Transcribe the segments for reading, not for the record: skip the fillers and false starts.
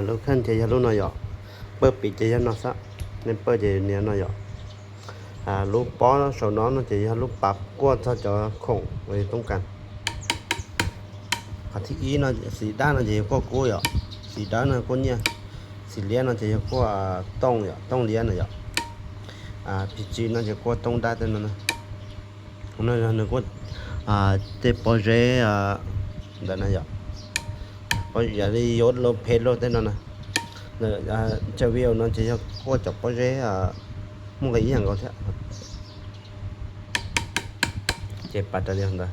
ลูกขึ้นจะยาลูกน้อยหยอกเปิดปิดจะยาน้อยซะnênเปิดจะเนี้ยน้อยหยอกลูกป้อสาวน้องจะยาลูกปับกวดถ้าจะคงไว้ตรงกันที่อีน่ะสีด้านน่ะจะก็กู้หยอกสีด้านน่ะก็เนี่ยสีเลี้ยนน่ะจะก็ต้องหยอกต้องเลี้ยนน่ะหยอกพี่จีน่ะจะก็ต้องได้แต่นั่นน่ะนั่นก็เตปอเรนั่นน่ะหยอกพออย่าได้ยศลบเพชรลบแต่นั่นน่ะจะวิวนั่นจะก็จับปอเรมันก็อีหยังก็แท้เจ็บปัดเดียวนั่น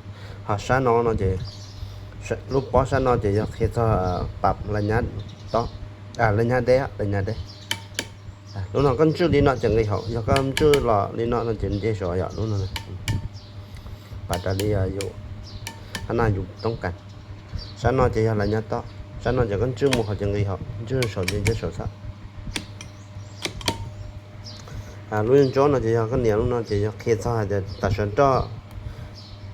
หาซาน้องน่ะจะลูกป้อซาน้องจะเฮ็ดปรับระยะต่อระยะเด้lúc nào con chưa đi nọ chẳng người học giờ con chưa lọ đi nọ là chuyện dễ sợ vậy lúc nào bà ta đi dụ hắn nào dụ tông cảnh sáng nó chỉ là nhát to sáng nó giờ con chưa một học chẳng người học chưa sợ chuyện dễ sợ sao lúc chỗ nó chỉ là con niệm lúc nó chỉ là khi sao thì ta sẽ cho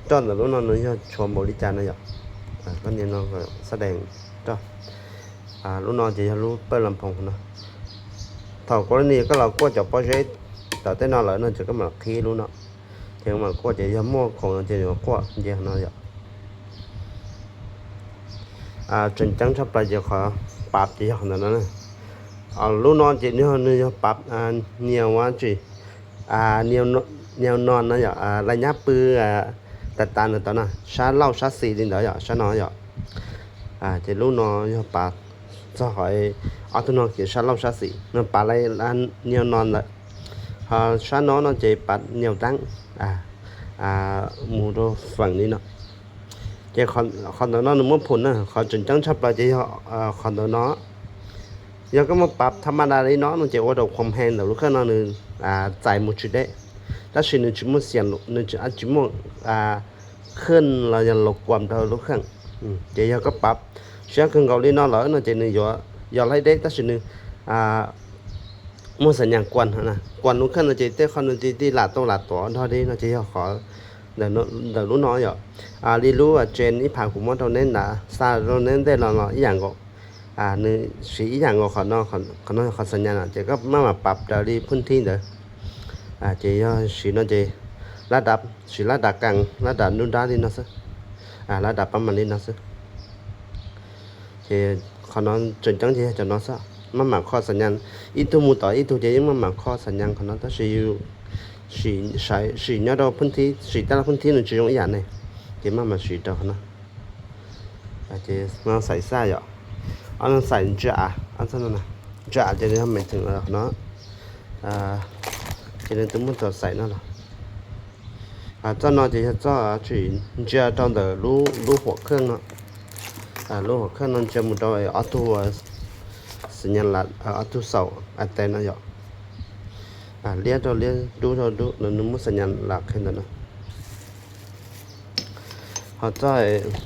là lúc nó nó cho một lý tràn này vậy con niệm nó sẽ đèn cho lúc nó chỉ là lúc bơi làm phòng nó thầu có nàyก็เราก็จะพอใช้แต่แต่นอนแล้วนั่นจะก็มาขี้รู้เนาะเพียงมันก็จะยำมั่วของจะอยู่ก็เยอะเนาะจนจังชับไปจะขอปรับจะขนาดนั้นนะรู้นอนจะเนี่ยจะปรับเหนียวว่าจีเหนียวนอนนะอย่างระยะปือตัดตาในตอนน่ะชาเล่าชาสีดินเดี๋ยวอย่างชาน้อยอย่างจะรู้นอนจะปรับจะหอยเอาตัวน้องเกี่ยวชาเล่าชาสีนั่นปลาอะไรร้านเหนียวนอนเลยชาน้องจะปัดเหนียวตั้งหมูตัวฝั่งนี้เนาะจะคอนตัวน้องหนุ่มผุนนะขอจนจังชับไปจะคอนตัวน้องยังก็มาปรับธรรมดาเลยน้องจะว่าดอกความแห้งแต่ลูกค้าน้องนึงจ่ายหมดชุดได้ถ้าสิ่งหนึ่งจุดมุ่งเสียงหนึ่งจุดจุดมุ่งขึ้นเราจะหลบความเท่าลูกค้าจะยังก็ปรับเชื่อขึ้นเกาหลีน้องเหรอน่าจะหนึ่งอย่าไล่ได้ถ้าสิ่งหนึ่งมุ่งสัญญาณกวนนะกวนลูกค้าน่าจะเต้คนนึงที่หลาดตัวเท่านี้น่าจะขอเดี๋ยวรู้น้อยอยู่รีรู้เจนนี่ผ่านผมว่าเราเน้นนะซาเราเน้นได้เราอีอย่างก็นี่สีอีอย่างก็ขอน้องขอสัญญาณจะก็มาปรับดารีพื้นที่เด้อจะสีนั่นจะระดับสีระดับกลางระดับนู้นด้านนี้นะซึระดับประมาณนี้นะซึจะขอน้องจนจังจะน้องซะมาข้อสัญญาณอีตัวมูต่ออีตัวจะยังมาข้อสัญญาณของน้องถ้าสีเนี่ยเราพื้นที่สีแต่ละพื้นที่หนึ่งจะ用อย่างนี้จะมาสีต่อนะจะมาใส่ซ่าอยู่อันนั้นใส่จ่าอันนั้นนะจ่าจะได้ทำไม่ถึงแล้วเนาะจะได้ตุ้มมันต่อใส่นั่นแหละเจ้าน้อยจะเจ้าจีจ่าตอนเดิมรู้หัวเครื่องเนาะรู้หัวเครื่องนั้นจะมุดเอาออโต้สัญญาณหลักออโต้เสาอัตเตนะอยู่เลี้ยดูนั่นมุสัญญาณหลักขึ้นแล้วเนาะเขาเ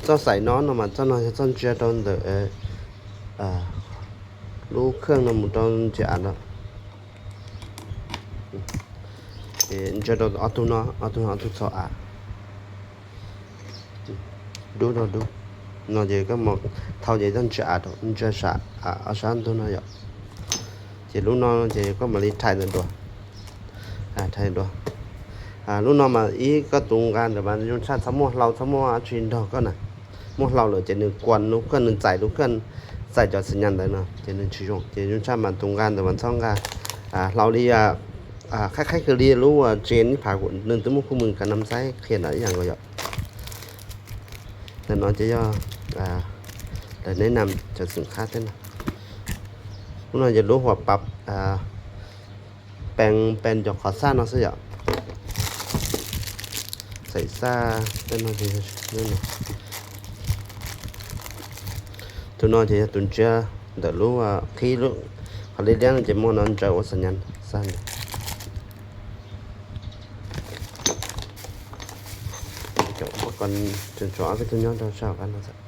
จ้าใส่น้องมาเจ้าน้อยจะต้องเจอตอนเดิมรู้เครื่องนั้นมุดตอนจะอ่านแล้วจะโดนออโต้เนาะออโต้เสาดูnó chỉ có một thao gì đang trả thôi chưa trả ở sáng tôi nói vậy chỉ lúc nó chỉ có một lít thay được rồi thay rồi lúc nó mà ý có tung gan rồi bạn chúng ta sắm mua chuyên đó có này mua lâu rồi chỉ nên quần lúc cần giải lúc cần giải cho sinh nhân đấy nè chỉ nên sử dụng chỉ chúng ta mà tung gan rồi bạn xong ra lâu đi khách cứ đi lúc trên phải của nên tới một khu mừng cả năm sai hiện ởอย่างrồi nên nó chỉ cho đểแนะนำจะสินค้าเท่านั้นพวกเราจะรู้หัวปรับแปลงจากขอซ่าเนาะสิใส่ซ่าเป็นอะไรนั่นเนาะทุกน้อยจะตุนเจ้าเดี๋ยวรู้ว่าขี้รู้เขาเรียกจะมองนั่นจะว่าสัญญาณสั้นจบก่อนจนจ่อไปจนย้อนเราเช้ากันนะ